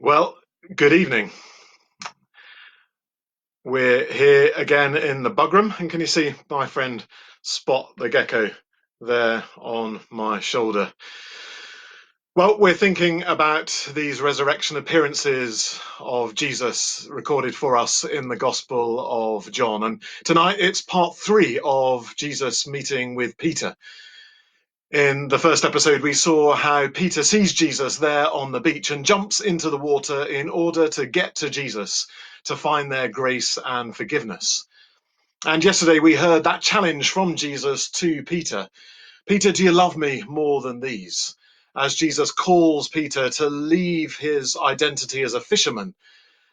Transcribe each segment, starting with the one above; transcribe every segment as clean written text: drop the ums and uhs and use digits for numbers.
Well, good evening. We're here again in the bug room, and can you see my friend Spot the gecko there on my shoulder? Well, we're thinking about these resurrection appearances of Jesus recorded for us in the Gospel of John. And tonight it's part 3 of Jesus meeting with Peter. In the first episode, we saw how Peter sees Jesus there on the beach and jumps into the water in order to get to Jesus, to find their grace and forgiveness. And yesterday, we heard that challenge from Jesus to Peter. Peter, do you love me more than these? As Jesus calls Peter to leave his identity as a fisherman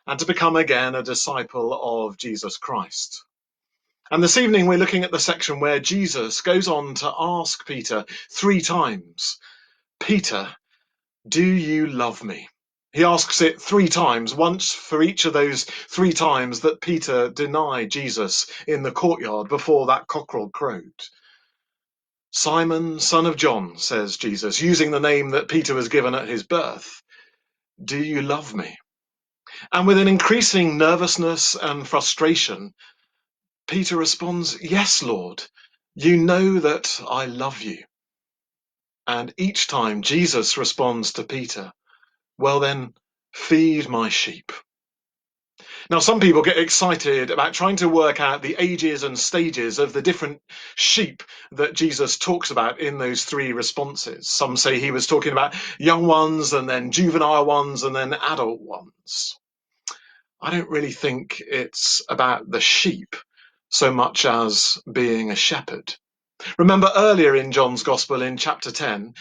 and to become again a disciple of Jesus Christ. And this evening, we're looking at the section where Jesus goes on to ask Peter 3 times, Peter, do you love me? He asks it 3 times, once for each of those 3 times that Peter denied Jesus in the courtyard before that cockerel crowed. Simon, son of John, says Jesus, using the name that Peter was given at his birth, do you love me? And with an increasing nervousness and frustration, Peter responds, yes, Lord, you know that I love you. And each time Jesus responds to Peter, well then, feed my sheep. Now, some people get excited about trying to work out the ages and stages of the different sheep that Jesus talks about in those 3 responses. Some say he was talking about young ones and then juvenile ones and then adult ones. I don't really think it's about the sheep so much as being a shepherd. Remember earlier in John's Gospel in chapter 10,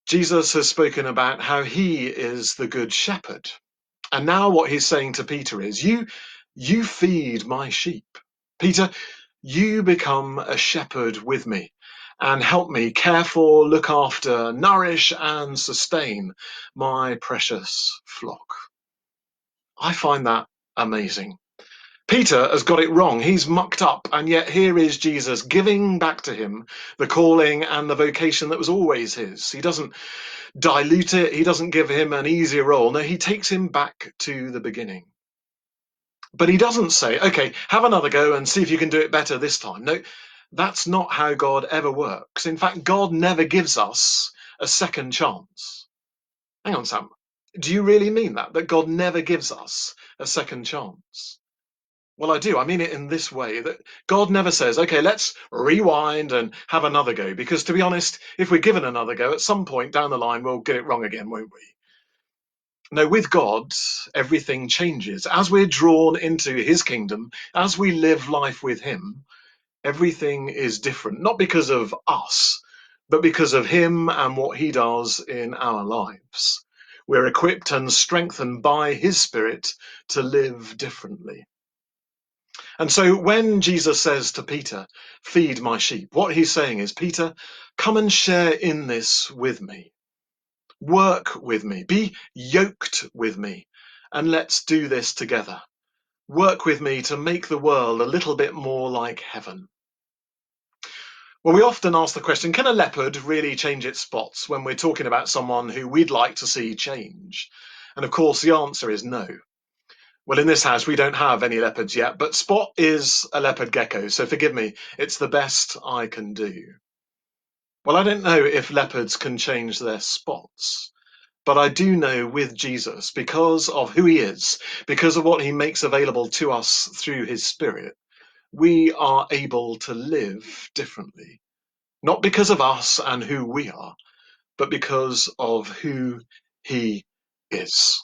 Jesus has spoken about how he is the good shepherd. And now what he's saying to Peter is, you feed my sheep. Peter, you become a shepherd with me and help me care for, look after, nourish and sustain my precious flock. I find that amazing. Peter has got it wrong. He's mucked up, and yet here is Jesus giving back to him the calling and the vocation that was always his. He doesn't dilute it. He doesn't give him an easier role. No, he takes him back to the beginning. But he doesn't say, okay, have another go and see if you can do it better this time. No, that's not how God ever works. In fact, God never gives us a second chance. Hang on, Sam. Do you really mean that? That God never gives us a second chance? Well, I do. I mean it in this way, that God never says, okay, let's rewind and have another go. Because to be honest, if we're given another go, at some point down the line, we'll get it wrong again, won't we? No, with God, everything changes. As we're drawn into his kingdom, as we live life with him, everything is different. Not because of us, but because of him and what he does in our lives. We're equipped and strengthened by his spirit to live differently. And so when Jesus says to Peter, feed my sheep, what he's saying is, Peter, come and share in this with me. Work with me, be yoked with me, and let's do this together. Work with me to make the world a little bit more like heaven. Well, we often ask the question, can a leopard really change its spots when we're talking about someone who we'd like to see change? And of course, the answer is no. Well, in this house, we don't have any leopards yet, but Spot is a leopard gecko, so forgive me, it's the best I can do. Well, I don't know if leopards can change their spots. But I do know with Jesus, because of who he is, because of what he makes available to us through his spirit, we are able to live differently. Not because of us and who we are, but because of who he is.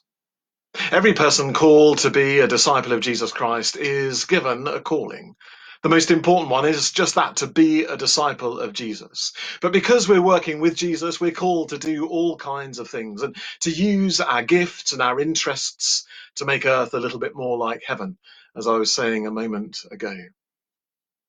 Every person called to be a disciple of Jesus Christ is given a calling. The most important one is just that, to be a disciple of Jesus. But because we're working with Jesus, we're called to do all kinds of things and to use our gifts and our interests to make earth a little bit more like heaven, as I was saying a moment ago.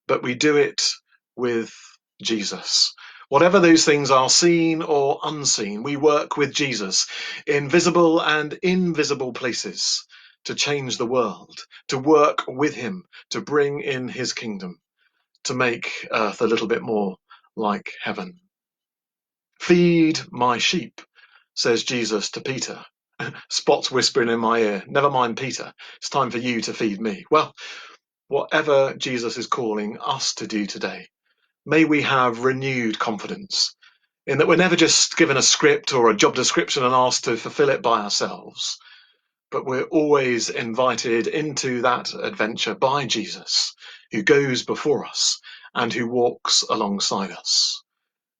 But we do it with Jesus. Whatever those things are, seen or unseen, we work with Jesus in visible and invisible places to change the world, to work with him, to bring in his kingdom, to make earth a little bit more like heaven. Feed my sheep, says Jesus to Peter. Spot's whispering in my ear, never mind, Peter, it's time for you to feed me. Well, whatever Jesus is calling us to do today, may we have renewed confidence in that we're never just given a script or a job description and asked to fulfill it by ourselves, but we're always invited into that adventure by Jesus, who goes before us and who walks alongside us.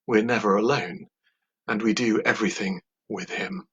We're never alone, and we do everything with him.